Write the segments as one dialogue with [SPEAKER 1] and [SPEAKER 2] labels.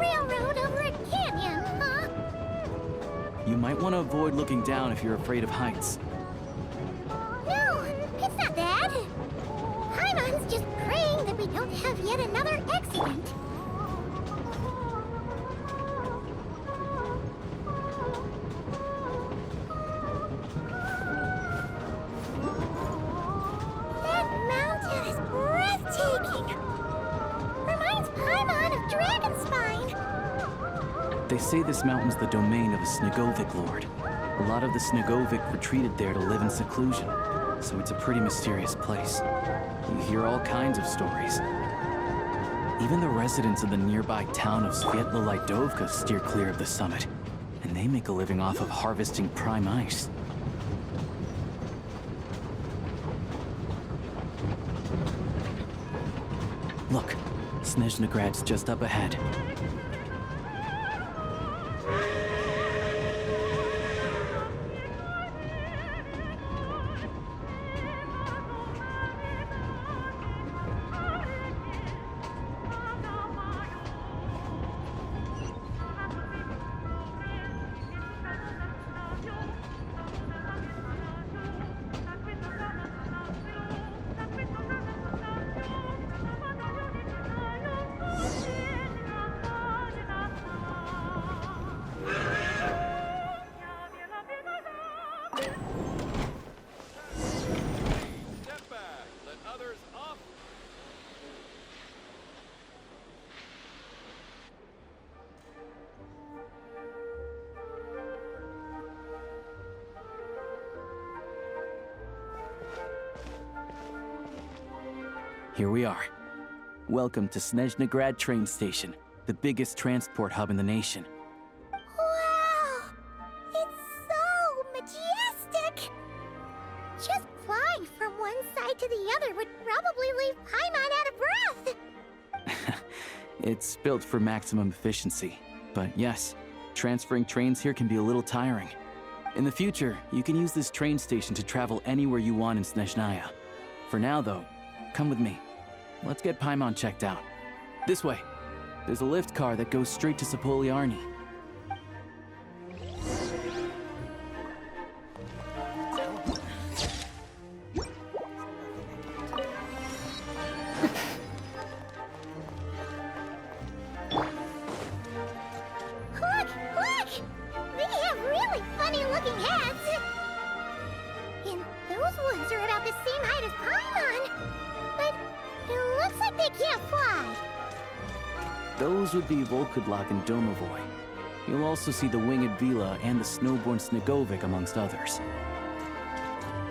[SPEAKER 1] railroad over a canyon, huh?
[SPEAKER 2] You might want to avoid looking down if you're afraid of heights.
[SPEAKER 1] No, it's not that. Paimon's just praying that we don't have yet another accident. That mountain is breathtaking. Reminds Paimon of Dragonspine.
[SPEAKER 2] They say this mountain's the domain of a Snegovic lord. A lot of the Snegovic retreated there to live in seclusion, so it's a pretty mysterious place. You hear all kinds of stories. Even the residents of the nearby town of Svietlo-Lidovka steer clear of the summit, and they make a living off of harvesting prime ice. Look, Snezhnagrad's just up ahead. Here we are. Welcome to Snezhnagrad train station, the biggest transport hub in the nation.
[SPEAKER 1] Wow! It's so majestic! Just flying from one side to the other would probably leave Paimon out of breath!
[SPEAKER 2] It's built for maximum efficiency, but yes, transferring trains here can be a little tiring. In the future, you can use this train station to travel anywhere you want in Snezhnaya. For now, though, come with me. Let's get Paimon checked out. This way. There's a lift car that goes straight to Sapoliarny.
[SPEAKER 1] Look! Look! They have really funny-looking heads! And those ones are about the same height as Paimon! But it looks like they can't fly!
[SPEAKER 2] Those would be Volkudlak and Domovoy. You'll also see the winged Vila and the snowborn Snegovic amongst others.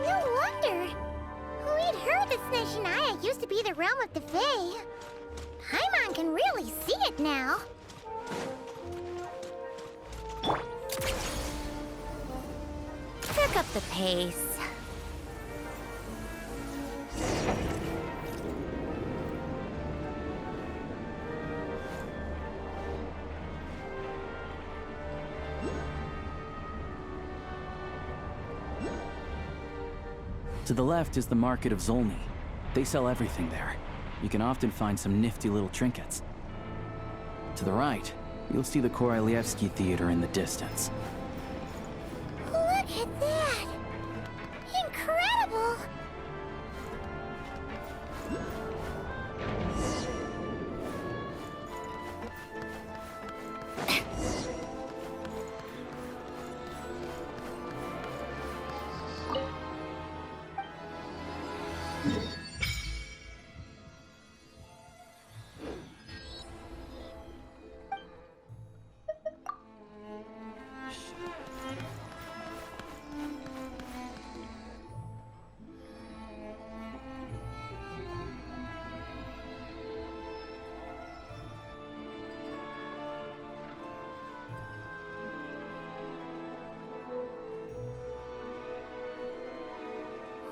[SPEAKER 1] No wonder! We'd heard that Snezhnaya used to be the realm of the Fae. Paimon can really see it now.
[SPEAKER 3] Pick up the pace.
[SPEAKER 2] To the left is the market of Zolny. They sell everything there. You can often find some nifty little trinkets. To the right, you'll see the Korolyevsky Theater in the distance.
[SPEAKER 1] Look at that! Incredible!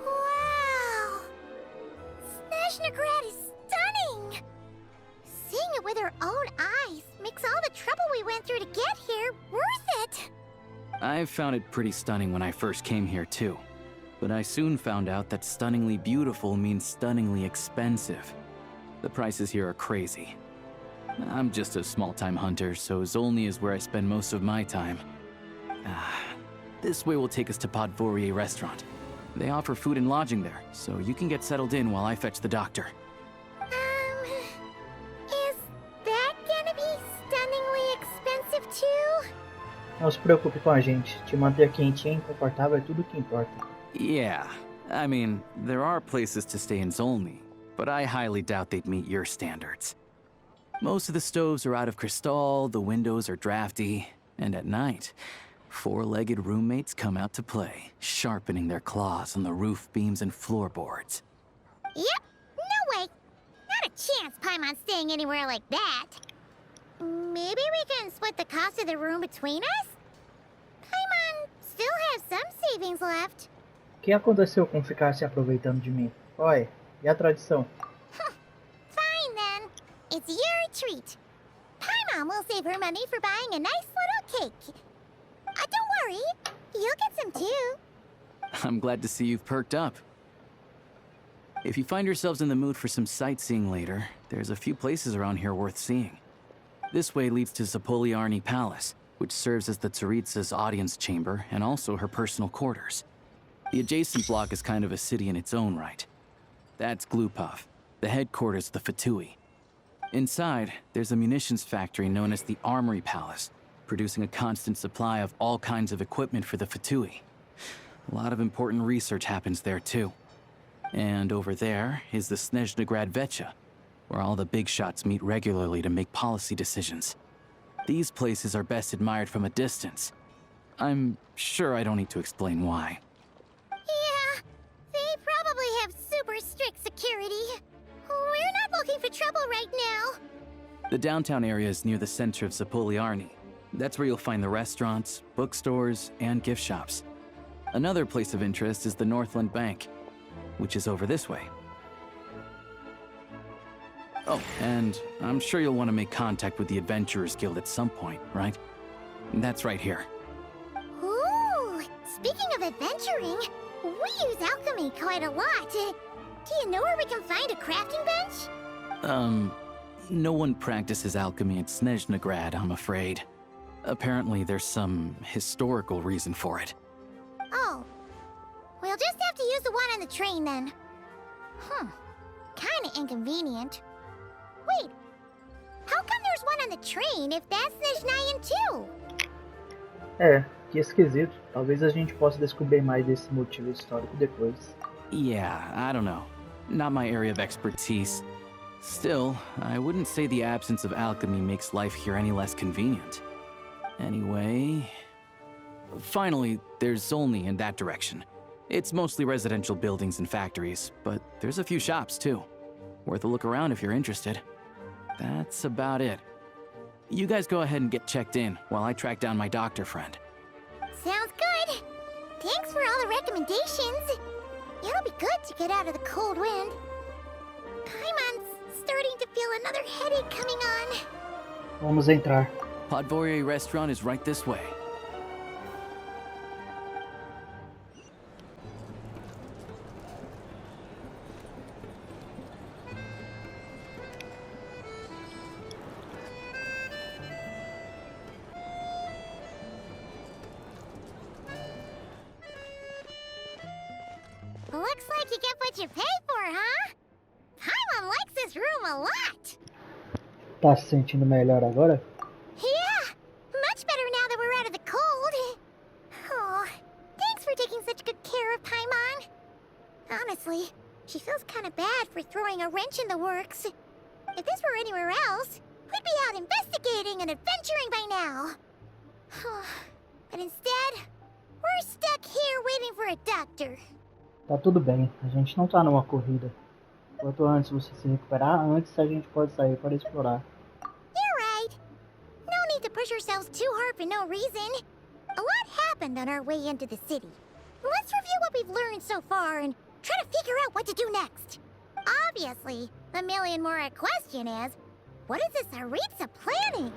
[SPEAKER 1] Wow! Snezhnagrad is stunning! Seeing it with our own eyes makes all the trouble we went through to get here worth it!
[SPEAKER 2] I found it pretty stunning when I first came here too. But I soon found out that stunningly beautiful means stunningly expensive. The prices here are crazy. I'm just a small-time hunter, so Zolny is where I spend most of my time. This way will take us to Podvorier restaurant. They offer food and lodging there, so you can get settled in while I fetch the doctor.
[SPEAKER 1] Is that gonna be stunningly expensive too?
[SPEAKER 4] Não se preocupe com a gente. Te manter quentinho e confortável é tudo o que importa.
[SPEAKER 2] Yeah, I mean, there are places to stay in Zolny, but I highly doubt they'd meet your standards. Most of the stoves are out of crystal, the windows are drafty, and at night, four-legged roommates come out to play, sharpening their claws on the roof beams and floorboards.
[SPEAKER 1] Yep, no way. Not a chance Paimon's staying anywhere like that. Maybe we can split the cost of the room between us? Paimon still has some savings left.
[SPEAKER 4] O que aconteceu com ficar se aproveitando de mim? Oi, e a tradição?
[SPEAKER 1] Fine then. It's your treat. Paimon will save her money for buying a nice little cake. Don't worry, you'll get some too.
[SPEAKER 2] I'm glad to see you've perked up. If you find yourselves in the mood for some sightseeing later, there's a few places around here worth seeing. This way leads to Zapoliarny Palace, which serves as the Tsaritsa's audience chamber and also her personal quarters. The adjacent block is kind of a city in its own right. That's Glupov, the headquarters of the Fatui. Inside, there's a munitions factory known as the Armory Palace, producing a constant supply of all kinds of equipment for the Fatui. A lot of important research happens there too. And over there is the Snezhnaya Vecha, where all the big shots meet regularly to make policy decisions. These places are best admired from a distance. I'm sure I don't need to explain why.
[SPEAKER 1] Yeah, they probably have super strict security. We're not looking for trouble right now.
[SPEAKER 2] The downtown area is near the center of Zapoliarny. That's where you'll find the restaurants, bookstores, and gift shops. Another place of interest is the Northland Bank, which is over this way. Oh, and I'm sure you'll want to make contact with the Adventurers Guild at some point, right? That's right here.
[SPEAKER 1] Ooh, speaking of adventuring, we use alchemy quite a lot. Do you know where we can find a crafting bench?
[SPEAKER 2] No one practices alchemy at Snezhnaya, I'm afraid. Apparently there's some historical reason for it.
[SPEAKER 1] Oh, we'll just have to use the one on the train then. Kinda inconvenient. Wait, how come there's one on the train if that's Snezhnayan too?
[SPEAKER 4] É, que esquisito. Talvez a gente possa descobrir mais desse motivo histórico depois.
[SPEAKER 2] Yeah, I don't know. Not my area of expertise. Still, I wouldn't say the absence of alchemy makes life here any less convenient. Anyway... Finally, there's Zolny in that direction. It's mostly residential buildings and factories, but there's a few shops too. Worth a look around if you're interested. That's about it. You guys go ahead and get checked in while I track down my doctor friend.
[SPEAKER 1] Sounds good. Thanks for all the recommendations. It'll be good to get out of the cold wind. Paimon's starting to feel another headache coming on.
[SPEAKER 4] Vamos entrar.
[SPEAKER 2] Podvorier restaurant is right this way.
[SPEAKER 1] Looks like you get what you pay for, huh? Paimon likes this room a lot.
[SPEAKER 4] Tá se sentindo melhor agora?
[SPEAKER 1] Yeah, much better now that we're out of the cold. Oh, thanks for taking such good care of Paimon. Honestly, she feels kind of bad for throwing a wrench in the works. If this were anywhere else, we'd be out investigating and adventuring by now. But instead, we're stuck here waiting for a doctor.
[SPEAKER 4] Tá tudo bem, a gente não tá numa corrida. Quanto antes você se recuperar, antes a gente pode sair para explorar.
[SPEAKER 1] You're right. No need to push ourselves too hard for no reason. A lot happened on our way into the city. Let's review what we've learned so far and try to figure out what to do next. Obviously, the million-more question is, what is this Tsaritsa planning?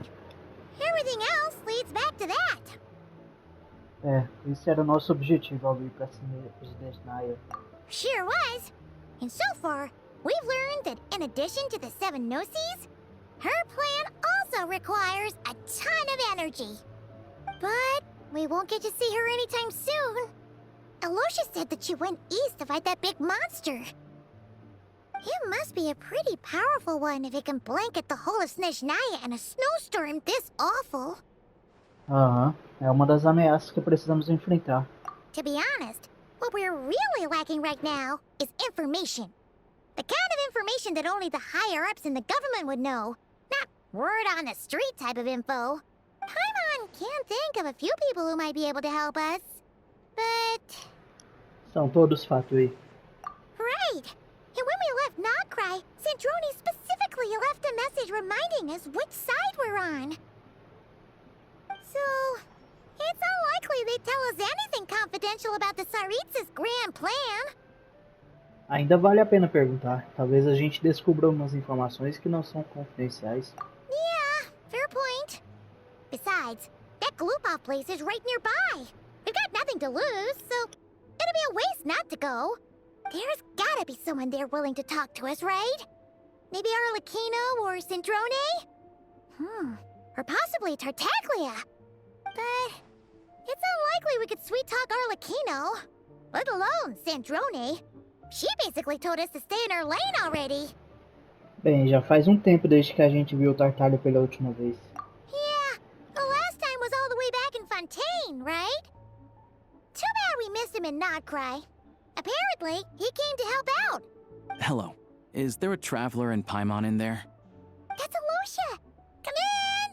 [SPEAKER 1] Everything else leads back to that.
[SPEAKER 4] É, esse era o nosso objetivo ao ir para Snezhnaya.
[SPEAKER 1] Sure was. And so far, we've learned that in addition to the 7 Gnosis, Her plan also requires a ton of energy. But we won't get to see her anytime soon. Alosha said that she went east to fight that big monster. It must be a pretty powerful one if it can blanket the whole of Snezhnaya in a snowstorm this awful.
[SPEAKER 4] Aham, é uma das ameaças que precisamos enfrentar.
[SPEAKER 1] To be honest, what we're really lacking right now is information. The kind of information that only the higher-ups in the government would know. Not word on the street type of info. Paimon can think of a few people who might be able to help us. But...
[SPEAKER 4] São todos Fatui.
[SPEAKER 1] Right! And when we left Nogcry, Sandrone specifically left a message reminding us which side we're on. So, it's unlikely they'd tell us anything confidential about the Tsaritsas' grand plan.
[SPEAKER 4] Ainda vale a pena perguntar. Talvez a gente descubra umas informações que não são confidenciais.
[SPEAKER 1] Yeah, fair point. Besides, that Gloop-off place is right nearby. We've got nothing to lose, so it'll be a waste not to go. There's gotta be someone there willing to talk to us, right? Maybe Arlecchino or Sandrone? Or possibly Tartaglia. But it's unlikely we could sweet-talk Arlecchino. Let alone Sandrone. She basically told us to stay in our lane already.
[SPEAKER 4] Bem, já faz um tempo desde que a gente viu o Tartalho pela última vez.
[SPEAKER 1] Yeah, the last time was all the way back in Fontaine, right? Too bad we missed him in Nogcry. Apparently, he came to help out.
[SPEAKER 2] Hello. Is there a traveler in Paimon in there?
[SPEAKER 1] That's Alosha. Come in!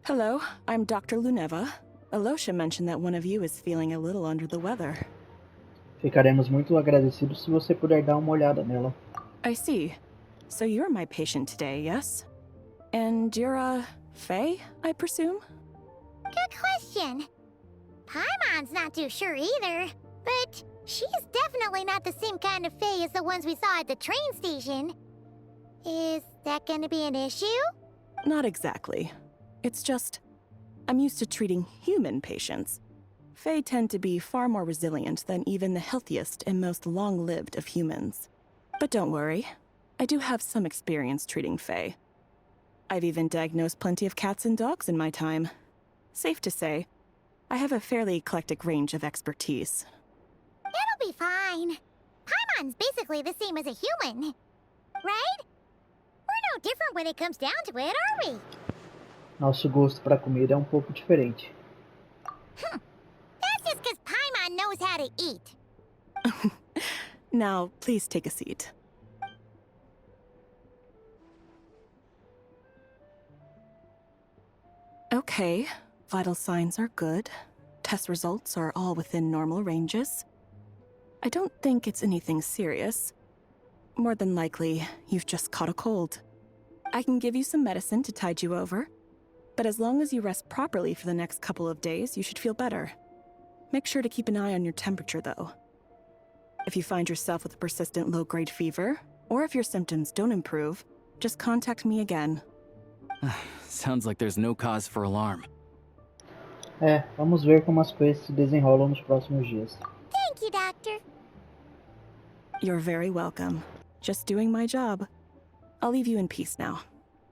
[SPEAKER 5] Hello, I'm Dr. Luneva. Alosha mentioned that one of you is feeling a little under the weather.
[SPEAKER 4] Ficaremos muito agradecidos se você puder dar uma olhada nela.
[SPEAKER 5] I see. So you're my patient today, yes? And you're, Faye, I presume?
[SPEAKER 1] Good question. Paimon's not too sure either, but she's definitely not the same kind of Fae as the ones we saw at the train station. Is that gonna be an issue?
[SPEAKER 5] Not exactly. It's just, I'm used to treating human patients. Fae tend to be far more resilient than even the healthiest and most long-lived of humans. But don't worry, I do have some experience treating Fae. I've even diagnosed plenty of cats and dogs in my time. Safe to say, I have a fairly eclectic range of expertise.
[SPEAKER 1] It'll be fine. Paimon's basically the same as a human. Right? We're no different when it comes down to it, are we?
[SPEAKER 4] Nosso gosto para comida é pouco diferente.
[SPEAKER 1] That's just because Paimon knows how to eat.
[SPEAKER 5] Now, please take a seat. Okay, vital signs are good. Test results are all within normal ranges. I don't think it's anything serious. More than likely, you've just caught a cold. I can give you some medicine to tide you over, but as long as you rest properly for the next couple of days, you should feel better. Make sure to keep an eye on your temperature, though. If you find yourself with a persistent low-grade fever, or if your symptoms don't improve, just contact me again.
[SPEAKER 2] Sounds like there's no cause for alarm.
[SPEAKER 4] Vamos ver como as coisas se desenrolam nos próximos dias.
[SPEAKER 1] Thank you, Doctor.
[SPEAKER 5] You're very welcome. Just doing my job. I'll leave you in peace now.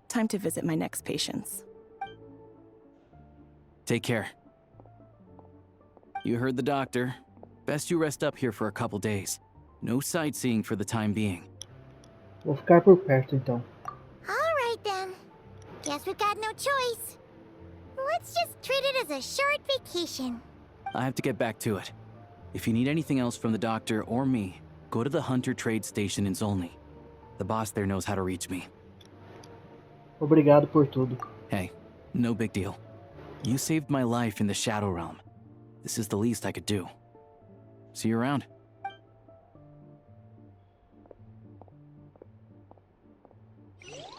[SPEAKER 5] Time to visit my next patients.
[SPEAKER 2] Take care. You heard the doctor. Best you rest up here for a couple days. No sightseeing for the time being.
[SPEAKER 4] Vou ficar por perto então.
[SPEAKER 1] All right, then. Guess we've got no choice. Let's just treat it as a short vacation.
[SPEAKER 2] I have to get back to it. If you need anything else from the doctor or me, go to the Hunter Trade Station in Zolny. The boss there knows how to reach me.
[SPEAKER 4] Obrigado por tudo.
[SPEAKER 2] Hey, no big deal. You saved my life in the Shadow Realm. This is the least I could do. See you around.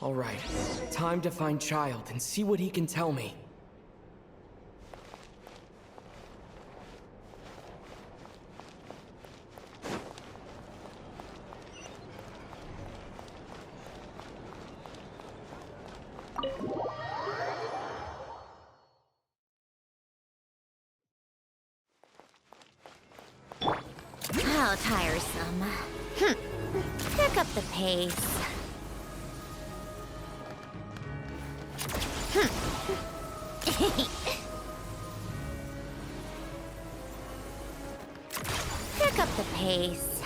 [SPEAKER 6] All right, time to find Child and see what he can tell me.
[SPEAKER 3] How tiresome. Pick up the pace. Pick up the pace.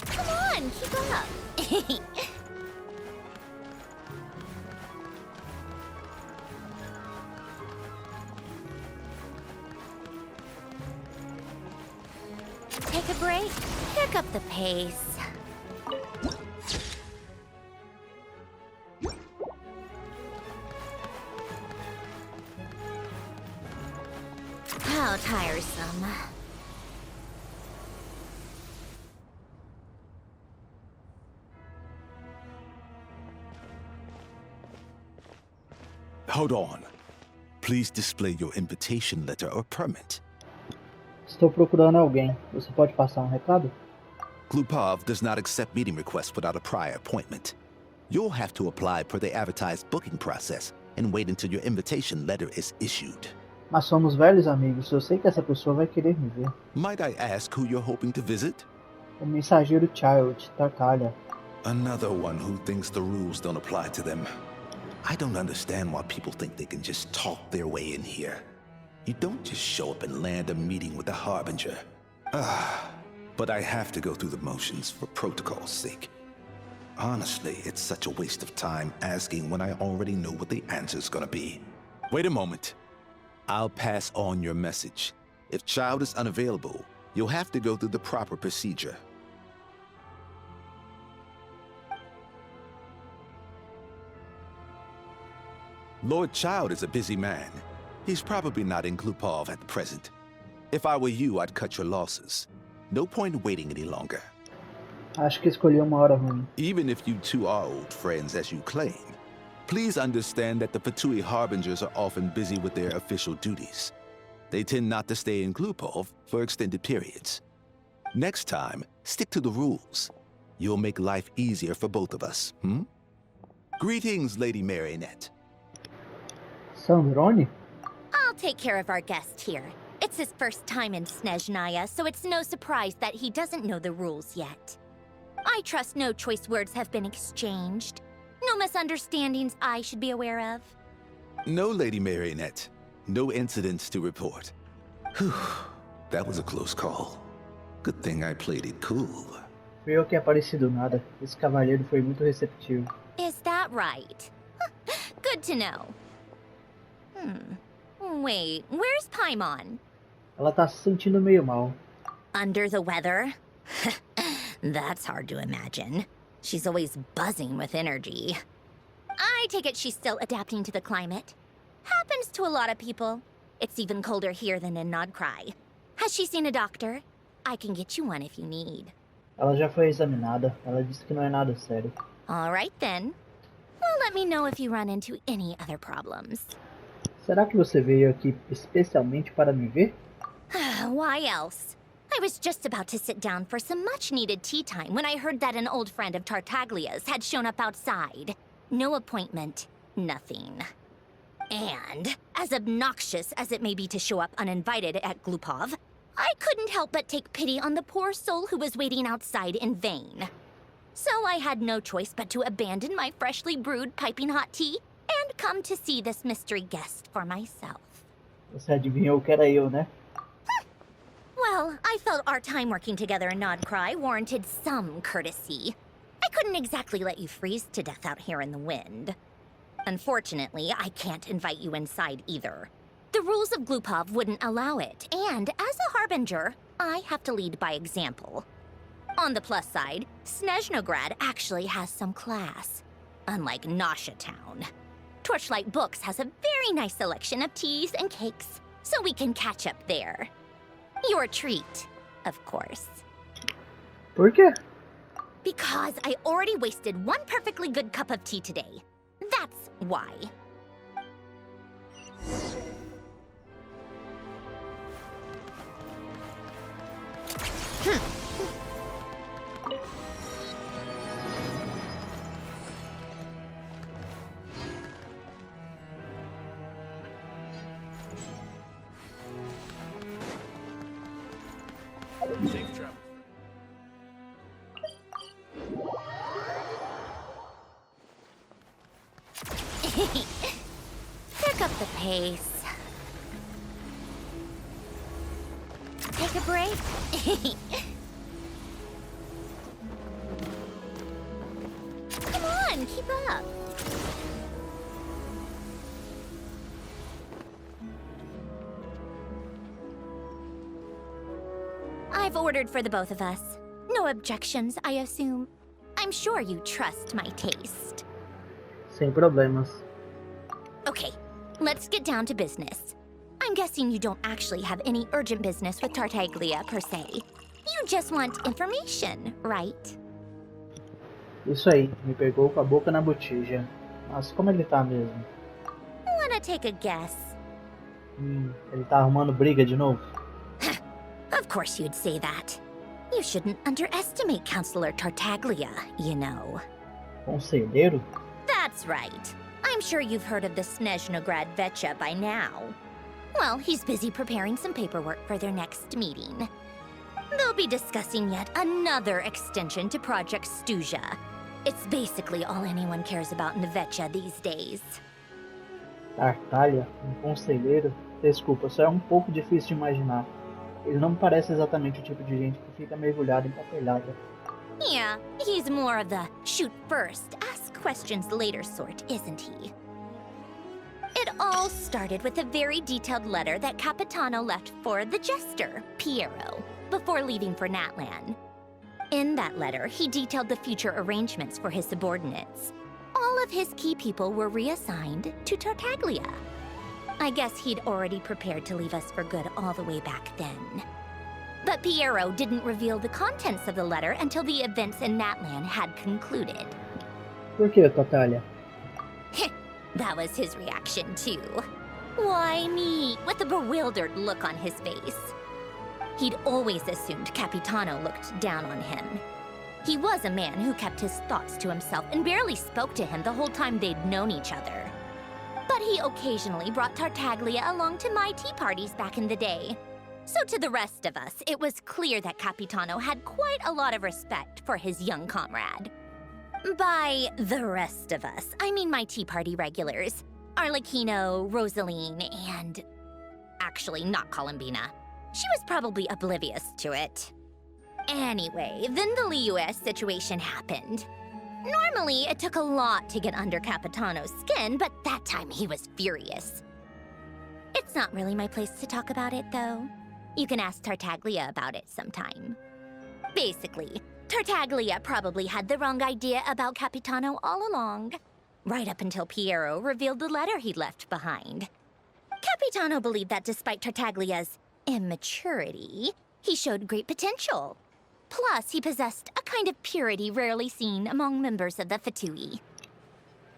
[SPEAKER 3] Come on, keep up. Take a break. Pick up the pace. How tiresome.
[SPEAKER 7] Hold on. Please display your invitation letter or permit.
[SPEAKER 4] Estou procurando alguém. Você pode passar recado?
[SPEAKER 7] Glupov does not accept meeting requests without a prior appointment. You'll have to apply per the advertised booking process and wait until your invitation letter is issued.
[SPEAKER 4] Mas somos velhos amigos. Eu sei que essa pessoa vai querer me ver.
[SPEAKER 7] Might I ask who you're hoping to visit?
[SPEAKER 4] O mensageiro Child, Tarkalha.
[SPEAKER 7] Another one who thinks the rules don't apply to them. I don't understand why people think they can just talk their way in here. You don't just show up and land a meeting with the Harbinger. But I have to go through the motions for protocol's sake. Honestly, it's such a waste of time asking when I already know what the answer's gonna be. Wait a moment. I'll pass on your message. If Child is unavailable, you'll have to go through the proper procedure. Lord Child is a busy man. He's probably not in Glupov at the present. If I were you, I'd cut your losses. No point waiting any longer.
[SPEAKER 4] Acho que escolhi uma hora ruim.
[SPEAKER 7] Even if you two are old friends as you claim, please understand that the Fatui Harbingers are often busy with their official duties. They tend not to stay in Glupov for extended periods. Next time, stick to the rules. You'll make life easier for both of us, Greetings, Lady Marionette.
[SPEAKER 4] Sandrone?
[SPEAKER 3] I'll take care of our guest here. It's his first time in Snezhnaya, so it's no surprise that he doesn't know the rules yet. I trust no choice words have been exchanged. No misunderstandings I should be aware of.
[SPEAKER 7] No, Lady Marionette. No incidents to report. Whew, that was a close call. Good thing I played it cool.
[SPEAKER 4] Fui eu que apareci do nada. Esse cavalheiro foi muito receptivo.
[SPEAKER 3] Is that right? Good to know. Wait, where's Paimon?
[SPEAKER 4] Ela tá se sentindo meio mal.
[SPEAKER 3] Under the weather? That's hard to imagine. She's always buzzing with energy. I take it she's still adapting to the climate. Happens to a lot of people. It's even colder here than in Nodcry. Has she seen a doctor? I can get you one if you need.
[SPEAKER 4] Ela já foi examinada. Ela disse que não é nada sério.
[SPEAKER 3] All right then. Well, let me know if you run into any other problems.
[SPEAKER 4] Será que você veio aqui especialmente para me ver?
[SPEAKER 3] Why else? I was just about to sit down for some much-needed tea time when I heard that an old friend of Tartaglia's had shown up outside. No appointment, nothing. And, as obnoxious as it may be to show up uninvited at Glupov, I couldn't help but take pity on the poor soul who was waiting outside in vain. So I had no choice but to abandon my freshly brewed piping hot tea and come to see this mystery guest for myself.
[SPEAKER 4] Você adivinhou que era eu, né?
[SPEAKER 3] Well, I felt our time working together in Nodcry warranted some courtesy. I couldn't exactly let you freeze to death out here in the wind. Unfortunately, I can't invite you inside either. The rules of Glupov wouldn't allow it, and as a Harbinger, I have to lead by example. On the plus side, Snezhnograd actually has some class, unlike Nasha Town. Torchlight Books has a very nice selection of teas and cakes, so we can catch up there. Your treat, of course.
[SPEAKER 4] Por quê?
[SPEAKER 3] Because I already wasted one perfectly good cup of tea today. That's why.
[SPEAKER 2] Safe travel.
[SPEAKER 3] Pick up the pace. Take a break. Come on, keep up. I've ordered for the both of us. No objections, I assume. I'm sure you trust my taste.
[SPEAKER 4] Sem problemas.
[SPEAKER 3] Okay, let's get down to business. I'm guessing you don't actually have any urgent business with Tartaglia, per se. You just want information, right?
[SPEAKER 4] Isso aí, me pegou com a boca na botija. Mas como ele tá mesmo?
[SPEAKER 3] Wanna take a guess?
[SPEAKER 4] Ele tá arrumando briga de novo?
[SPEAKER 3] Of course you'd say that. You shouldn't underestimate Counselor Tartaglia, you know.
[SPEAKER 4] Conselheiro?
[SPEAKER 3] That's right. I'm sure you've heard of the Snezhnaya by now. Well, he's busy preparing some paperwork for their next meeting. They'll be discussing yet another extension to Project Stuzha. It's basically all anyone cares about in Vetcha these days.
[SPEAKER 4] Tartaglia? Conselheiro? Desculpa, só é um pouco difícil de imaginar. Ele não me parece exatamente o tipo de gente que fica mergulhado em papelada.
[SPEAKER 3] Yeah, he's more of the shoot first, ask questions later sort, isn't he? It all started with a very detailed letter that Capitano left for the jester, Piero, before leaving for Natlan. In that letter, he detailed the future arrangements for his subordinates. All of his key people were reassigned to Tartaglia. I guess he'd already prepared to leave us for good all the way back then. But Piero didn't reveal the contents of the letter until the events in Natlan had concluded.
[SPEAKER 4] Por que, Tartaglia?
[SPEAKER 3] That was his reaction, too. Why me? With a bewildered look on his face. He'd always assumed Capitano looked down on him. He was a man who kept his thoughts to himself and barely spoke to him the whole time they'd known each other. But he occasionally brought Tartaglia along to my tea parties back in the day. So to the rest of us, it was clear that Capitano had quite a lot of respect for his young comrade. By the rest of us, I mean my tea party regulars. Arlecchino, Rosaline, and... actually, not Columbina. She was probably oblivious to it. Anyway, then the Liu's situation happened. Normally, it took a lot to get under Capitano's skin, but that time he was furious. It's not really my place to talk about it, though. You can ask Tartaglia about it sometime. Basically, Tartaglia probably had the wrong idea about Capitano all along. Right up until Piero revealed the letter he'd left behind. Capitano believed that despite Tartaglia's immaturity, he showed great potential. Plus, he possessed a kind of purity rarely seen among members of the Fatui.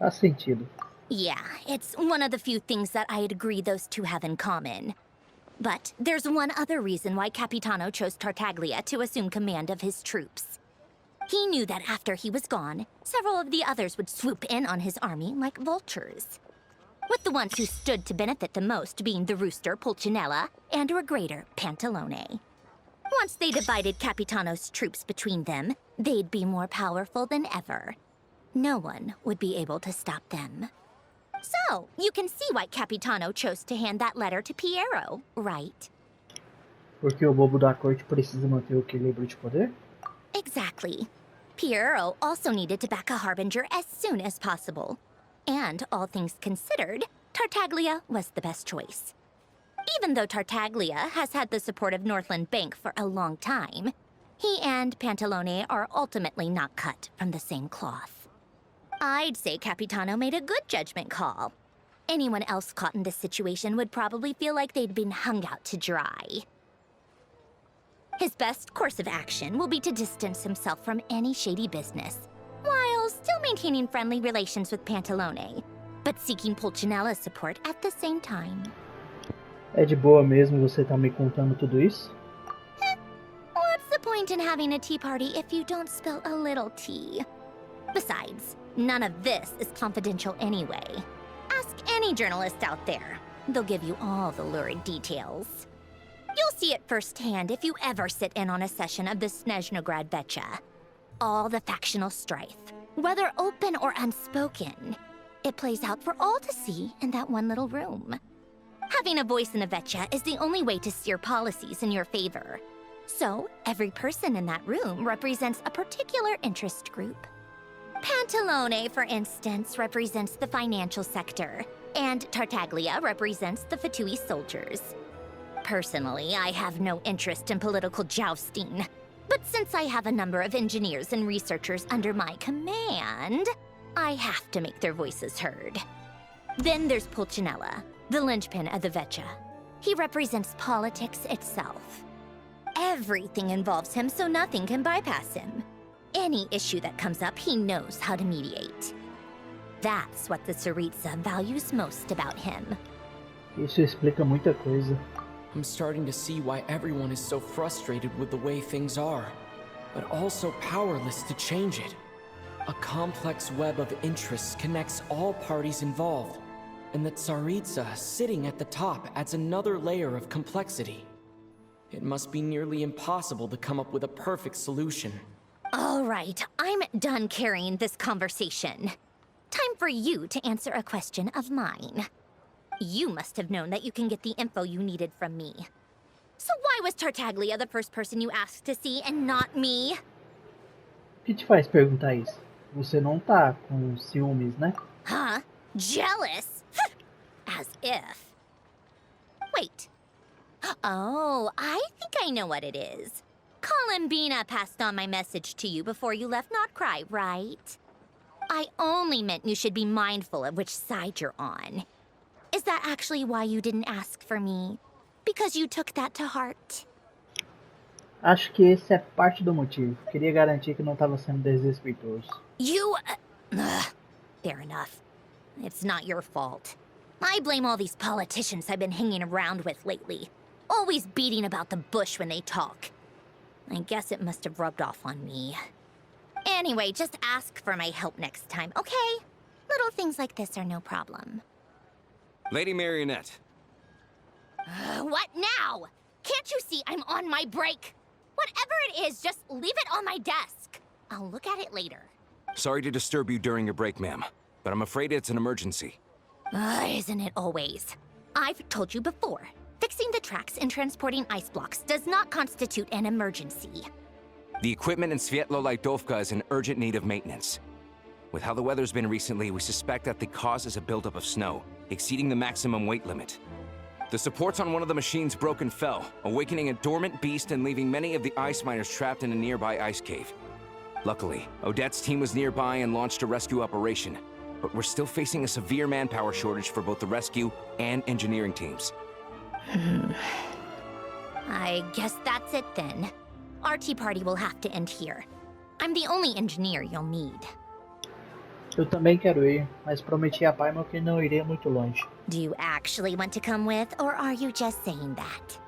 [SPEAKER 4] Faz sentido.
[SPEAKER 3] Yeah, it's one of the few things that I'd agree those two have in common. But there's one other reason why Capitano chose Tartaglia to assume command of his troops. He knew that after he was gone, several of the others would swoop in on his army like vultures. With the ones who stood to benefit the most being the rooster Pulcinella and Regrator Pantalone. Once they divided Capitano's troops between them, they'd be more powerful than ever. No one would be able to stop them. So, you can see why Capitano chose to hand that letter to Piero, right?
[SPEAKER 4] Porque o bobo da corte precisa manter o equilíbrio de poder?
[SPEAKER 3] Exactly. Piero also needed to back a harbinger as soon as possible. And, all things considered, Tartaglia was the best choice. Even though Tartaglia has had the support of Northland Bank for a long time, he and Pantalone are ultimately not cut from the same cloth. I'd say Capitano made a good judgment call. Anyone else caught in this situation would probably feel like they'd been hung out to dry. His best course of action will be to distance himself from any shady business, while still maintaining friendly relations with Pantalone, but seeking Pulcinella's support at the same time.
[SPEAKER 4] É de boa mesmo você tá me contando tudo isso?
[SPEAKER 3] What's the point in having a tea party if you don't spill a little tea? Besides, none of this is confidential anyway. Ask any journalist out there. They'll give you all the lurid details. You'll see it firsthand if you ever sit in on a session of the Snezhnaya. All the factional strife, whether open or unspoken. It plays out for all to see in that one little room. Having a voice in a Vetcha is the only way to steer policies in your favor. So, every person in that room represents a particular interest group. Pantalone, for instance, represents the financial sector, and Tartaglia represents the Fatui soldiers. Personally, I have no interest in political jousting. But since I have a number of engineers and researchers under my command, I have to make their voices heard. Then there's Pulcinella, the linchpin of the Vetcha. He represents politics itself. Everything involves him, so nothing can bypass him. Any issue that comes up, he knows how to mediate. That's what the Tsaritsa values most about him.
[SPEAKER 4] Isso explica muita coisa.
[SPEAKER 6] I'm starting to see why everyone is so frustrated with the way things are, but also powerless to change it. A complex web of interests connects all parties involved, and the Tsaritsa sitting at the top adds another layer of complexity. It must be nearly impossible to come up with a perfect solution.
[SPEAKER 3] All right, I'm done carrying this conversation. Time for you to answer a question of mine. You must have known that you can get the info you needed from me. So why was Tartaglia the first person you asked to see and not me?
[SPEAKER 4] O que te faz perguntar isso? Você não tá com ciúmes, né?
[SPEAKER 3] Huh? Jealous? As if. Wait. Oh, I think I know what it is. Columbina passed on my message to you before you left Notcry, right? I only meant you should be mindful of which side you're on. Is that actually why you didn't ask for me? Because you took that to heart?
[SPEAKER 4] Acho que esse é parte do motivo. Queria garantir que não estava sendo desrespeitoso.
[SPEAKER 3] You... fair enough. It's not your fault. I blame all these politicians I've been hanging around with lately. Always beating about the bush when they talk. I guess it must have rubbed off on me. Anyway, just ask for my help next time, okay? Little things like this are no problem.
[SPEAKER 8] Lady Marionette.
[SPEAKER 3] What now? Can't you see I'm on my break? Whatever it is, just leave it on my desk. I'll look at it later.
[SPEAKER 8] Sorry to disturb you during your break, ma'am, but I'm afraid it's an emergency.
[SPEAKER 3] Isn't it always? I've told you before. Fixing the tracks and transporting ice blocks does not constitute an emergency.
[SPEAKER 8] The equipment in Svietlolaidovka is in urgent need of maintenance. With how the weather's been recently, we suspect that the cause is a buildup of snow, exceeding the maximum weight limit. The supports on one of the machines broke and fell, awakening a dormant beast and leaving many of the ice miners trapped in a nearby ice cave. Luckily, Odette's team was nearby and launched a rescue operation, but we're still facing a severe manpower shortage for both the rescue and engineering teams.
[SPEAKER 3] I guess that's it then. Our tea party will have to end here. I'm the only engineer you'll need.
[SPEAKER 4] Eu também quero ir, mas prometi a Paimon que não iria muito longe.
[SPEAKER 3] Do you actually want to come with, or are you just saying that?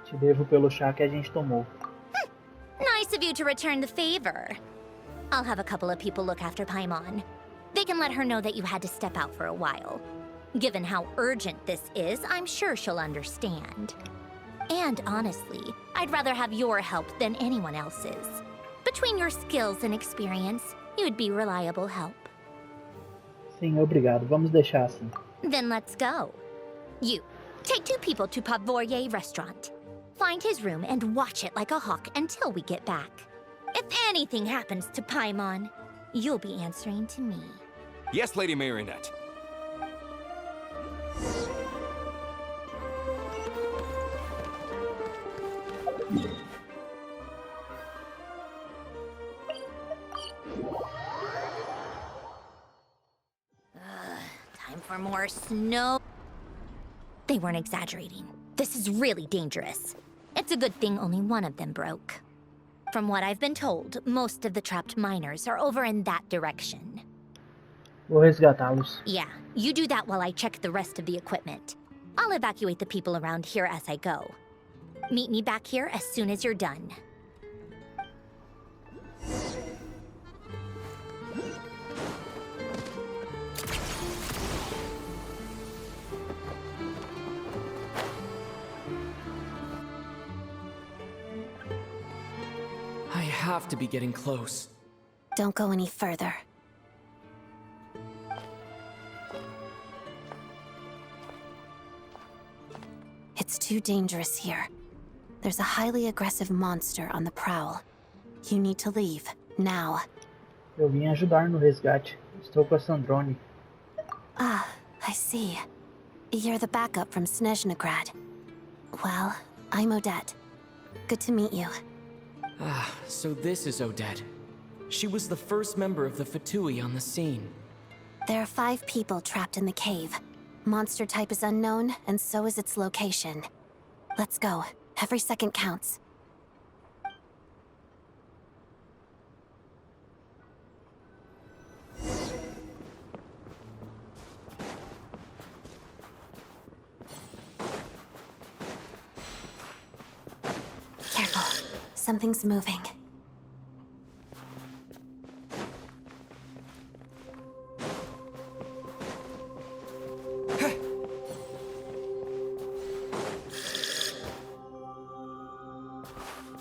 [SPEAKER 4] Te devo pelo chá que a gente tomou.
[SPEAKER 3] Nice of you to return the favor. I'll have a couple of people look after Paimon. They can let her know that you had to step out for a while. Given how urgent this is, I'm sure she'll understand. And honestly, I'd rather have your help than anyone else's. Between your skills and experience, you'd be reliable help.
[SPEAKER 4] Sim, obrigado. Vamos deixar assim.
[SPEAKER 3] Then let's go. You, take 2 people to Pavorier restaurant. Find his room and watch it like a hawk until we get back. If anything happens to Paimon, you'll be answering to me.
[SPEAKER 8] Yes, Lady Marionette.
[SPEAKER 3] Time for more snow. They weren't exaggerating. This is really dangerous. It's a good thing only one of them broke. From what I've been told, most of the trapped miners are over in that direction.
[SPEAKER 4] Vou resgatá-los.
[SPEAKER 3] Yeah, you do that while I check the rest of the equipment. I'll evacuate the people around here as I go. Meet me back here as soon as you're done.
[SPEAKER 6] I have to be getting close.
[SPEAKER 9] Don't go any further. It's too dangerous here. There's a highly aggressive monster on the prowl. You need to leave, now.
[SPEAKER 4] Eu vim ajudar no resgate. Estou com a Sandrone.
[SPEAKER 9] Ah, I see. You're the backup from Snezhnaya. Well, I'm Odette. Good to meet you.
[SPEAKER 6] Ah, so this is Odette. She was the first member of the Fatui on the scene.
[SPEAKER 9] There are 5 people trapped in the cave. Monster type is unknown, and so is its location. Let's go. Every second counts. Careful. Something's moving.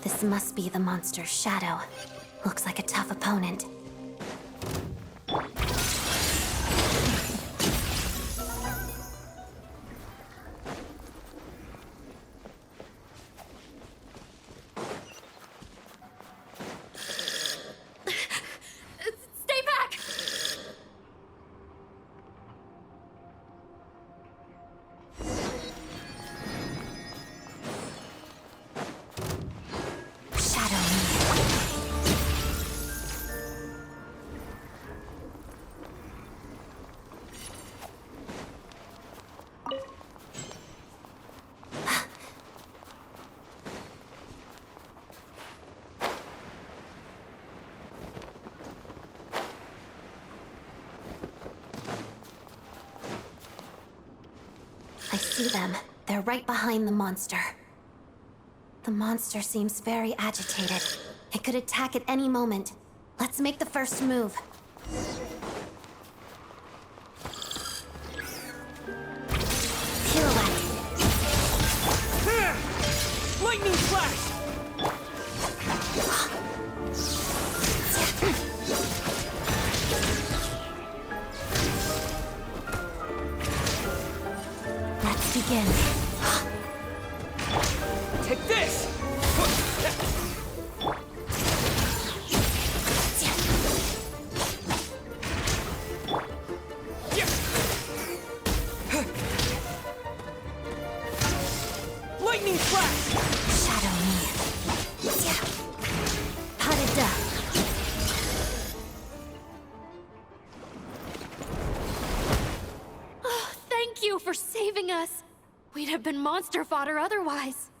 [SPEAKER 9] This must be the monster's shadow. Looks like a tough opponent.
[SPEAKER 10] Stay back!
[SPEAKER 9] Shadow me. I see them. They're right behind the monster. The monster seems very agitated. It could attack at any moment. Let's make the first move. Pirouette.
[SPEAKER 6] Lightning flash!
[SPEAKER 9] Let's begin.
[SPEAKER 6] Take this! Lightning flash!
[SPEAKER 9] Shadow me. Piedade.
[SPEAKER 10] Thank you for saving us. We'd have been monster fodder otherwise.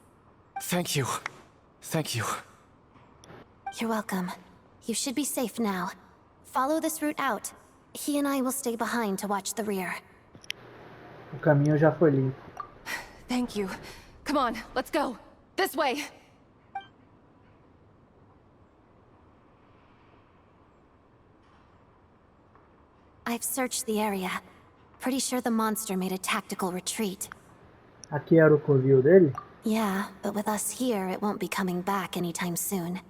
[SPEAKER 6] Thank you. Thank you.
[SPEAKER 9] You're welcome. You should be safe now. Follow this route out. He and I will stay behind to watch the rear.
[SPEAKER 4] O caminho já foi limpo.
[SPEAKER 10] Thank you. Come on, let's go. This way.
[SPEAKER 9] I've searched the area. Pretty sure the monster made a tactical retreat.
[SPEAKER 4] Aqui era o covil dele?
[SPEAKER 9] Yeah, but with us here, it won't be coming back anytime soon.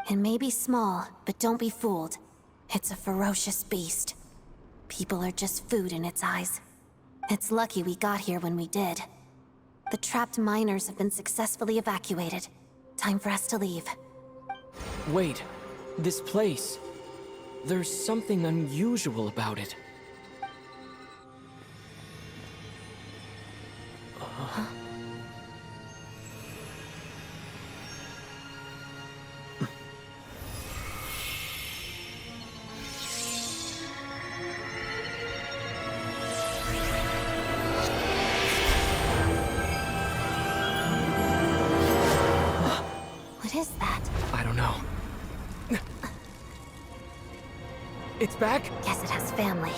[SPEAKER 9] It may be small, but don't be fooled. It's a ferocious beast. People are just food in its eyes. It's lucky we got here when we did. The trapped miners have been successfully evacuated. Time for us to leave.
[SPEAKER 6] Wait, this place. There's something unusual about it.
[SPEAKER 9] What is that?
[SPEAKER 6] I don't know. It's back?
[SPEAKER 9] Guess it has family.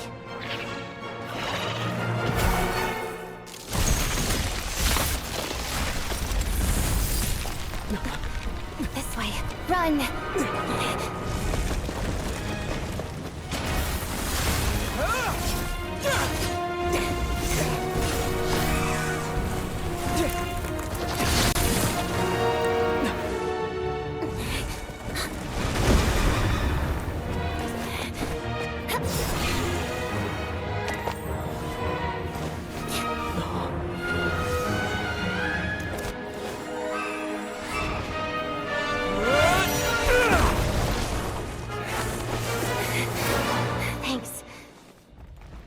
[SPEAKER 9] This way. Run!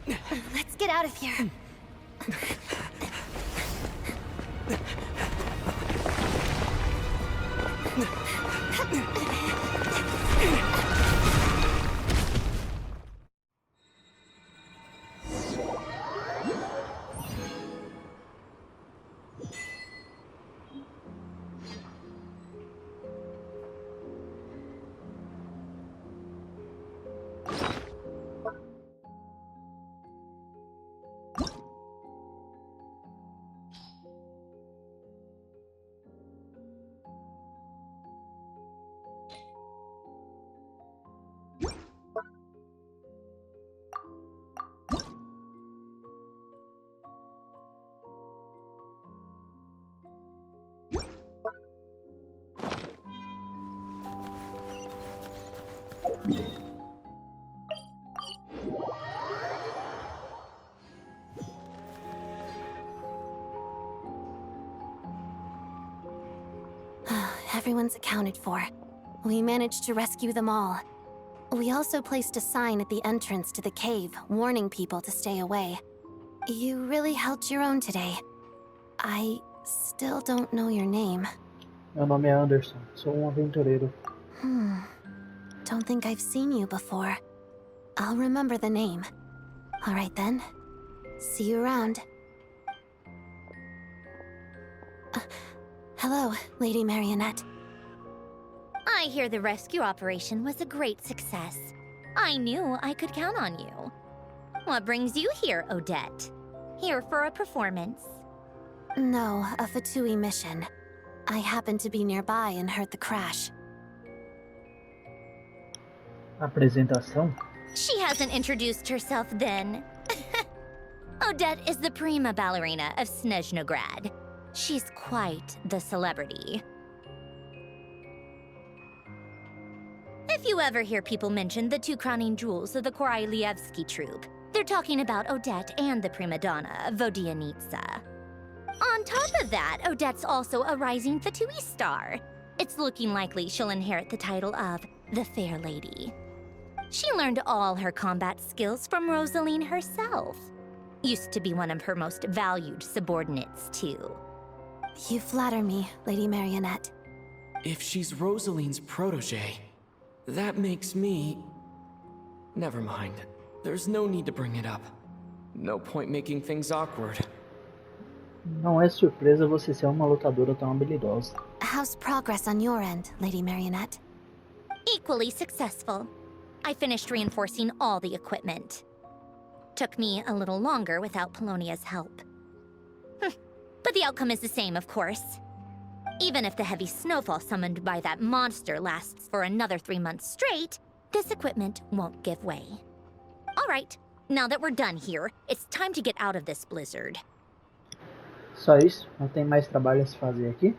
[SPEAKER 9] Let's get out of here. Everyone's accounted for. We managed to rescue them all. We also placed a sign at the entrance to the cave, warning people to stay away. You really held your own today. I still don't know your name.
[SPEAKER 4] Meu nome é Anderson. Sou aventureiro.
[SPEAKER 9] Don't think I've seen you before. I'll remember the name. All right then. See you around. Hello, Lady Marionette.
[SPEAKER 3] I hear the rescue operation was a great success. I knew I could count on you. What brings you here, Odette? Here for a performance?
[SPEAKER 9] No, a Fatui mission. I happened to be nearby and heard the crash.
[SPEAKER 4] Apresentação?
[SPEAKER 3] She hasn't introduced herself then. Odette is the prima ballerina of Snezhnaya. She's quite the celebrity. If you ever hear people mention the two crowning jewels of the Korolievsky troupe, they're talking about Odette and the prima donna, Vodianitsa. On top of that, Odette's also a rising Fatui star. It's looking likely she'll inherit the title of the Fair Lady. She learned all her combat skills from Rosaline herself. Used to be one of her most valued subordinates, too.
[SPEAKER 9] You flatter me, Lady Marionette.
[SPEAKER 6] If she's Rosaline's protege, that makes me... Never mind. There's no need to bring it up. No point making things awkward.
[SPEAKER 4] Não é surpresa você ser uma lutadora tão habilidosa.
[SPEAKER 9] How's progress on your end, Lady Marionette?
[SPEAKER 3] Equally successful. I finished reinforcing all the equipment. Took me a little longer without Polonia's help. But the outcome is the same, of course. Even if the heavy snowfall summoned by that monster lasts for another 3 months straight, this equipment won't give way. All right, now that we're done here, it's time to get out of this blizzard.
[SPEAKER 4] Só isso? Não tem mais trabalho a se fazer aqui?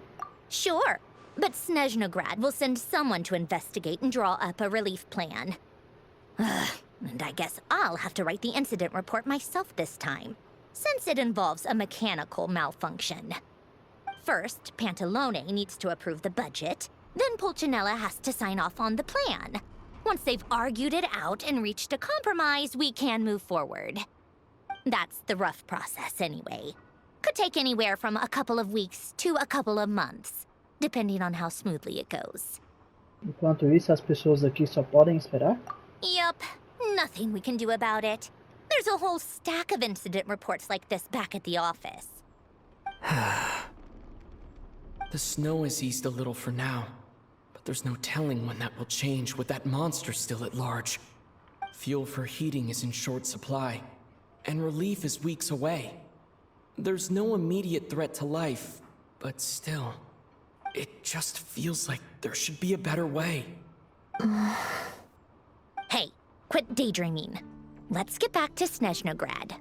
[SPEAKER 3] Sure, but Snezhnaya will send someone to investigate and draw up a relief plan. And I guess I'll have to write the incident report myself this time, since it involves a mechanical malfunction. First, Pantalone needs to approve the budget, then Pulcinella has to sign off on the plan. Once they've argued it out and reached a compromise, we can move forward. That's the rough process anyway. Could take anywhere from a couple of weeks to a couple of months, depending on how smoothly it goes.
[SPEAKER 4] Enquanto isso, as pessoas aqui só podem esperar?
[SPEAKER 3] Yup, nothing we can do about it. There's a whole stack of incident reports like this back at the office.
[SPEAKER 6] The snow has eased a little for now, but there's no telling when that will change with that monster still at large. Fuel for heating is in short supply, and relief is weeks away. There's no immediate threat to life, but still, it just feels like there should be a better way.
[SPEAKER 3] Hey, quit daydreaming. Let's get back to Snezhnaya.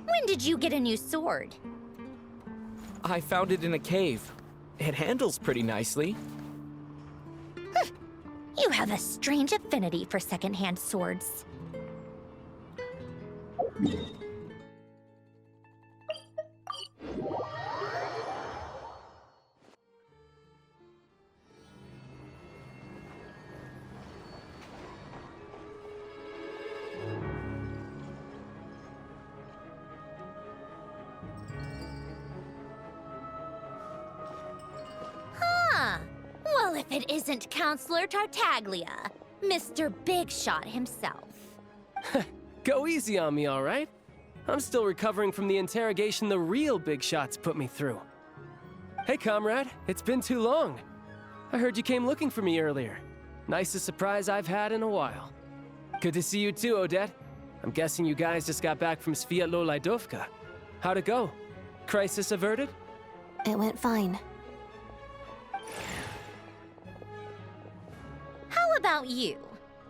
[SPEAKER 3] When did you get a new sword?
[SPEAKER 6] I found it in a cave. It handles pretty nicely.
[SPEAKER 3] You have a strange affinity for second-hand swords. it isn't Counselor Tartaglia, Mr. Big Shot himself.
[SPEAKER 11] Go easy on me, all right? I'm still recovering from the interrogation the real Big Shots put me through. Hey, comrade, it's been too long. I heard you came looking for me earlier. Nicest surprise I've had in a while. Good to see you too, Odette. I'm guessing you guys just got back from Sviatlo-Laidovka. How'd it go? Crisis averted?
[SPEAKER 9] It went fine.
[SPEAKER 3] How about you?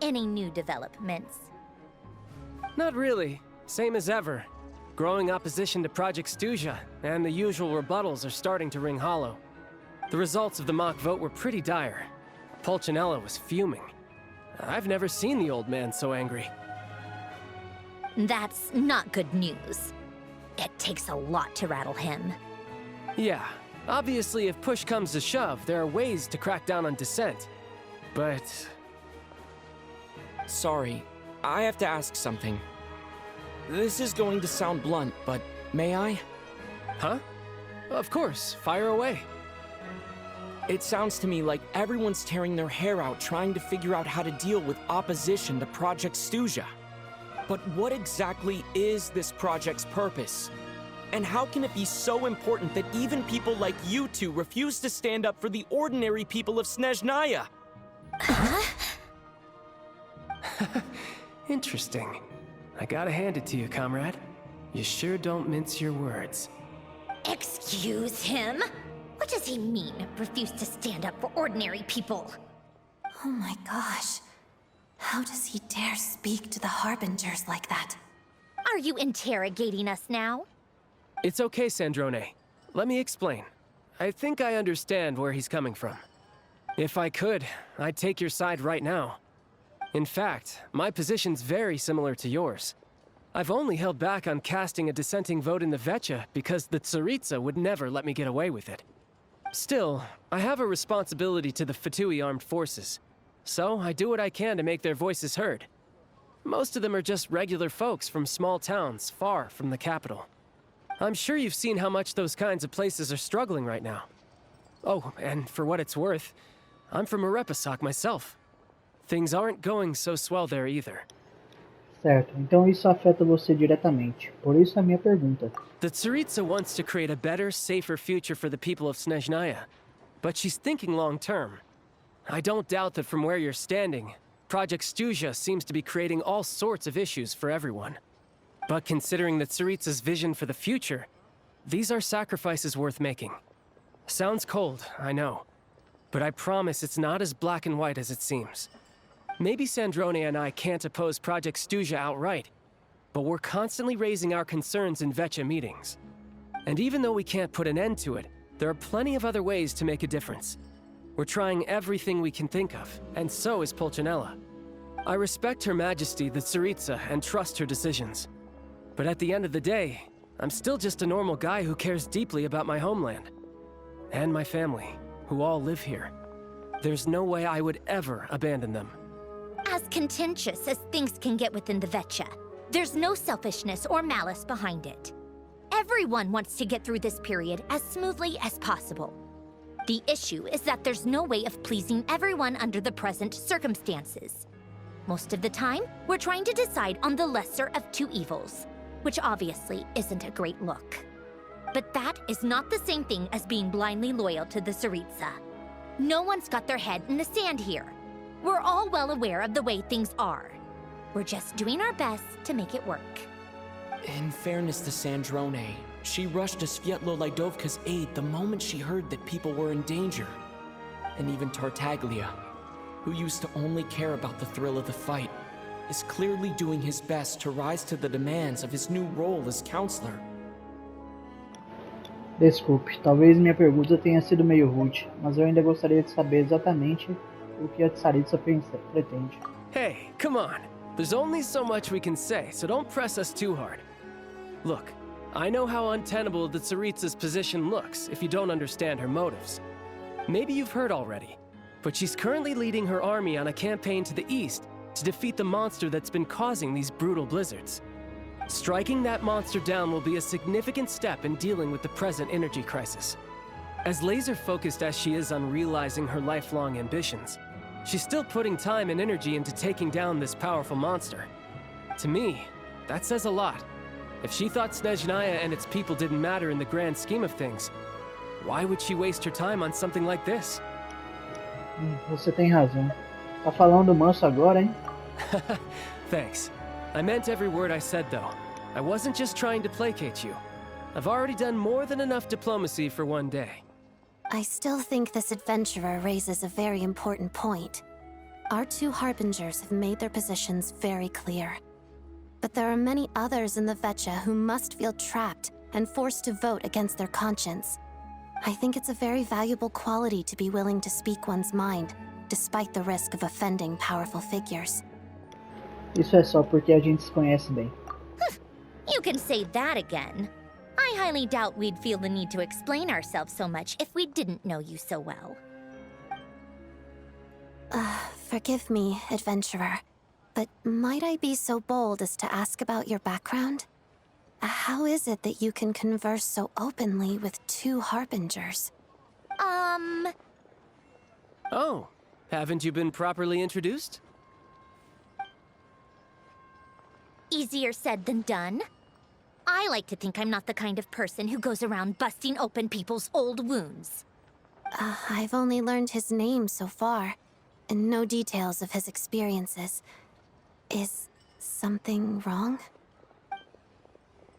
[SPEAKER 3] Any new developments?
[SPEAKER 11] Not really. Same as ever. Growing opposition to Project Stuzha, and the usual rebuttals are starting to ring hollow. The results of the mock vote were pretty dire. Pulcinella was fuming. I've never seen the old man so angry.
[SPEAKER 3] That's not good news. It takes a lot to rattle him.
[SPEAKER 11] Yeah, obviously if push comes to shove, there are ways to crack down on dissent. But...
[SPEAKER 6] Sorry, I have to ask something. This is going to sound blunt, but may I?
[SPEAKER 11] Huh? Of course, fire away.
[SPEAKER 6] It sounds to me like everyone's tearing their hair out trying to figure out how to deal with opposition to Project Stuzha. But what exactly is this project's purpose? And how can it be so important that even people like you two refuse to stand up for the ordinary people of Snezhnaya?
[SPEAKER 11] Interesting. I gotta hand it to you, comrade. You sure don't mince your words.
[SPEAKER 3] Excuse him? What does he mean, refuse to stand up for ordinary people?
[SPEAKER 9] Oh my gosh. How does he dare speak to the Harbingers like that?
[SPEAKER 3] Are you interrogating us now?
[SPEAKER 11] It's okay, Sandrone. Let me explain. I think I understand where he's coming from. If I could, I'd take your side right now. In fact, my position's very similar to yours. I've only held back on casting a dissenting vote in the Vecha because the Tsaritsa would never let me get away with it. Still, I have a responsibility to the Fatui armed forces, so I do what I can to make their voices heard. Most of them are just regular folks from small towns far from the capital. I'm sure you've seen how much those kinds of places are struggling right now. Oh, and for what it's worth, I'm from Arepasak myself. Things aren't going so swell there either.
[SPEAKER 4] Certo, então isso afeta você diretamente. Por isso a minha pergunta.
[SPEAKER 11] The Tsaritsa wants to create a better, safer future for the people of Snezhnaya, but she's thinking long-term. I don't doubt that from where you're standing, Project Stuzha seems to be creating all sorts of issues for everyone. But considering the Tsaritsa's vision for the future, these are sacrifices worth making. Sounds cold, I know, but I promise it's not as black and white as it seems. Maybe Sandrone and I can't oppose Project Stuzha outright, but we're constantly raising our concerns in Vecha meetings. And even though we can't put an end to it, there are plenty of other ways to make a difference. We're trying everything we can think of, and so is Pulcinella. I respect Her Majesty, the Tsaritsa, and trust her decisions. But at the end of the day, I'm still just a normal guy who cares deeply about my homeland. And my family, who all live here. There's no way I would ever abandon them.
[SPEAKER 3] As contentious as things can get within the Vecha, there's no selfishness or malice behind it. Everyone wants to get through this period as smoothly as possible. The issue is that there's no way of pleasing everyone under the present circumstances. Most of the time, we're trying to decide on the lesser of two evils, which obviously isn't a great look. But that is not the same thing as being blindly loyal to the Tsaritsa. No one's got their head in the sand here. We're all well aware of the way things are. We're just doing our best to make it work.
[SPEAKER 6] In fairness to Sandrone, she rushed to Sviatlo-Laidovka's aid the moment she heard that people were in danger. And even Tartaglia, who used to only care about the thrill of the fight, is clearly doing his best to rise to the demands of his new role as counselor.
[SPEAKER 4] Desculpe, talvez minha pergunta tenha sido meio rude, mas eu ainda gostaria de saber exatamente o que a Tsaritsa pretende.
[SPEAKER 11] Hey, come on. There's only so much we can say, so don't press us too hard. Look, I know how untenable the Tsaritsa's position looks if you don't understand her motives. Maybe you've heard already, but she's currently leading her army on a campaign to the east to defeat the monster that's been causing these brutal blizzards. Striking that monster down will be a significant step in dealing with the present energy crisis. As laser-focused as she is on realizing her lifelong ambitions, she's still putting time and energy into taking down this powerful monster. To me, that says a lot. If she thought Snezhnaya and its people didn't matter in the grand scheme of things, why would she waste her time on something like this?
[SPEAKER 4] Você tem razão. Tá falando manso agora, hein?
[SPEAKER 11] Thanks. I meant every word I said, though. I wasn't just trying to placate you. I've already done more than enough diplomacy for one day.
[SPEAKER 9] I still think this adventurer raises a very important point. Our two harbingers have made their positions very clear. But there are many others in the Vetcha who must feel trapped and forced to vote against their conscience. I think it's a very valuable quality to be willing to speak one's mind, despite the risk of offending powerful figures.
[SPEAKER 4] Isso é só porque a gente se conhece bem.
[SPEAKER 3] You can say that again. I highly doubt we'd feel the need to explain ourselves so much if we didn't know you so well.
[SPEAKER 9] Forgive me, adventurer, but might I be so bold as to ask about your background? How is it that you can converse so openly with two harbingers?
[SPEAKER 11] Oh, haven't you been properly introduced?
[SPEAKER 3] Easier said than done. I like to think I'm not the kind of person who goes around busting open people's old wounds.
[SPEAKER 9] I've only learned his name so far, and no details of his experiences. Is something wrong?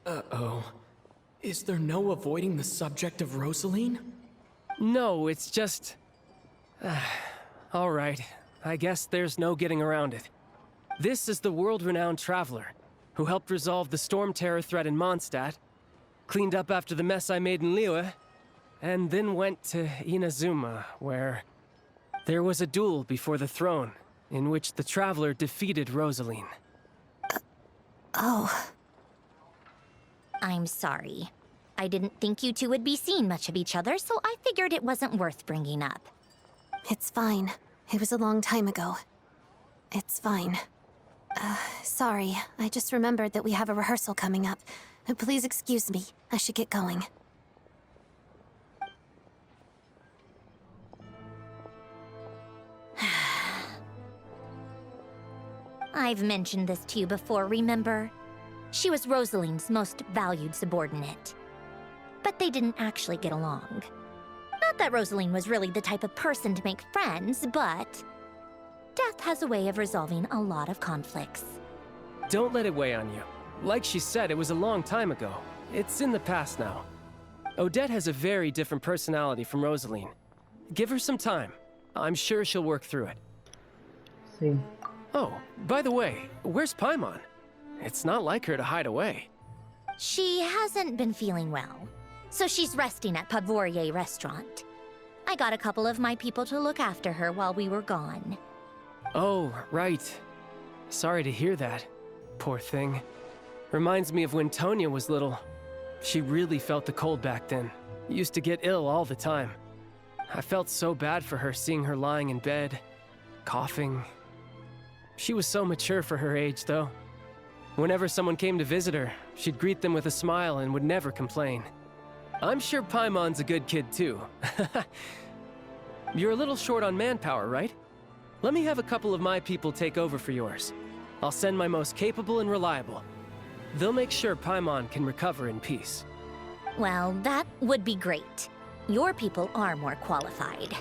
[SPEAKER 6] Uh-oh. Is there no avoiding the subject of Rosaline?
[SPEAKER 11] No, it's just... all right. I guess there's no getting around it. This is the world-renowned traveler, who helped resolve the storm terror threat in Mondstadt, cleaned up after the mess I made in Liyue, and then went to Inazuma, where there was a duel before the throne, in which the traveler defeated Rosaline.
[SPEAKER 9] Oh.
[SPEAKER 3] I'm sorry. I didn't think you two would be seeing much of each other, so I figured it wasn't worth bringing up.
[SPEAKER 9] It's fine. It was a long time ago. It's fine. Sorry. I just remembered that we have a rehearsal coming up. Please excuse me. I should get going.
[SPEAKER 3] I've mentioned this to you before, remember? She was Rosaline's most valued subordinate. But they didn't actually get along. Not that Rosaline was really the type of person to make friends, but death has a way of resolving a lot of conflicts.
[SPEAKER 11] Don't let it weigh on you. Like she said, it was a long time ago. It's in the past now. Odette has a very different personality from Rosaline. Give her some time. I'm sure she'll work through it.
[SPEAKER 4] Sim.
[SPEAKER 11] Oh, by the way, where's Paimon? It's not like her to hide away.
[SPEAKER 3] She hasn't been feeling well, so she's resting at Pavorier Restaurant. I got a couple of my people to look after her while we were gone.
[SPEAKER 11] Oh, right. Sorry to hear that. Poor thing. Reminds me of when Tonya was little. She really felt the cold back then. Used to get ill all the time. I felt so bad for her seeing her lying in bed, coughing. She was so mature for her age, though. Whenever someone came to visit her, she'd greet them with a smile and would never complain. I'm sure Paimon's a good kid, too. You're a little short on manpower, right? Let me have a couple of my people take over for yours. I'll send my most capable and reliable. They'll make sure Paimon can recover in peace.
[SPEAKER 3] Well, that would be great. Your people are more qualified.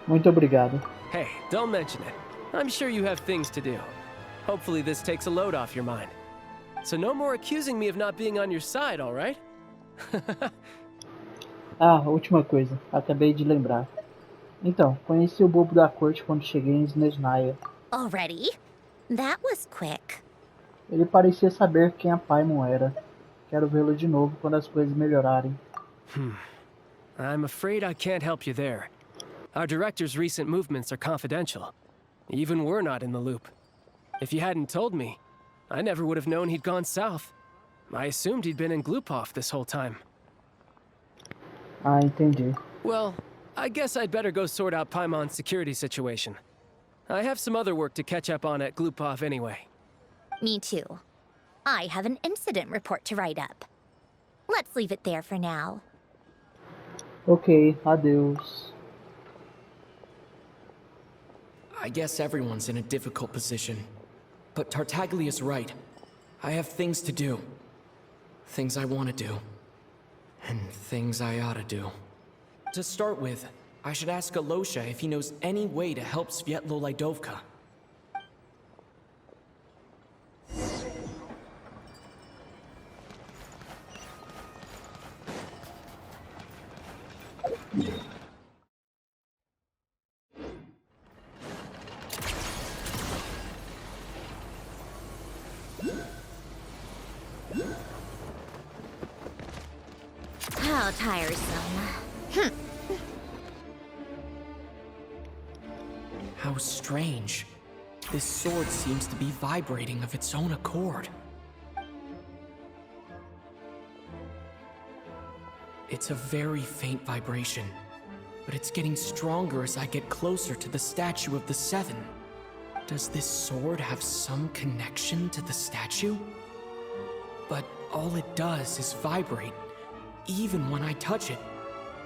[SPEAKER 4] Muito obrigado.
[SPEAKER 11] Hey, don't mention it. I'm sure you have things to do. Hopefully this takes a load off your mind. So no more accusing me of not being on your side, all right?
[SPEAKER 4] Última coisa. Acabei de lembrar. Então, conheci o bobo da corte quando cheguei em Snezhnaya.
[SPEAKER 3] Already? That was quick.
[SPEAKER 4] Ele parecia saber quem a Paimon era. Quero vê-lo de novo quando as coisas melhorarem.
[SPEAKER 11] I'm afraid I can't help you there. Our director's recent movements are confidential. Even we're not in the loop. If you hadn't told me, I never would have known he'd gone south. I assumed he'd been in Glupov this whole time.
[SPEAKER 4] Entendi.
[SPEAKER 11] Well, I guess I'd better go sort out Paimon's security situation. I have some other work to catch up on at Glupov anyway.
[SPEAKER 3] Me too. I have an incident report to write up. Let's leave it there for now.
[SPEAKER 4] Ok, adeus.
[SPEAKER 6] I guess everyone's in a difficult position. But Tartaglia's right. I have things to do. Things I want to do. And things I ought to do. To start with, I should ask Alosha if he knows any way to help Svietlo Laidovka.
[SPEAKER 3] How tiresome.
[SPEAKER 6] How strange. This sword seems to be vibrating of its own accord. It's a very faint vibration, but it's getting stronger as I get closer to the statue of the Seven. Does this sword have some connection to the statue? But all it does is vibrate, even when I touch it.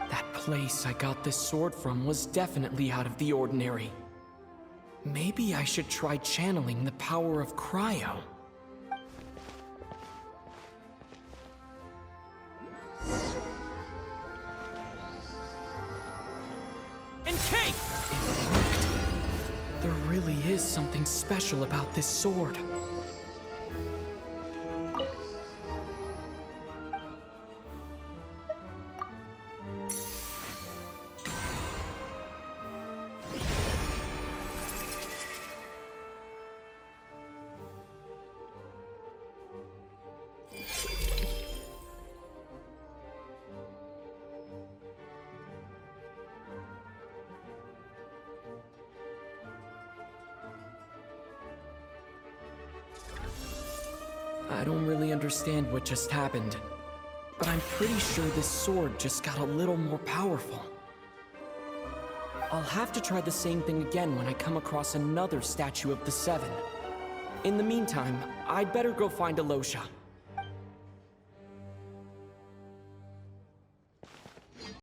[SPEAKER 6] That place I got this sword from was definitely out of the ordinary. Maybe I should try channeling the power of cryo. And take! It worked. There really is something special about this sword. I don't really understand what just happened, but I'm pretty sure this sword just got a little more powerful. I'll have to try the same thing again when I come across another statue of the Seven. In the meantime, I'd better go find Alosha.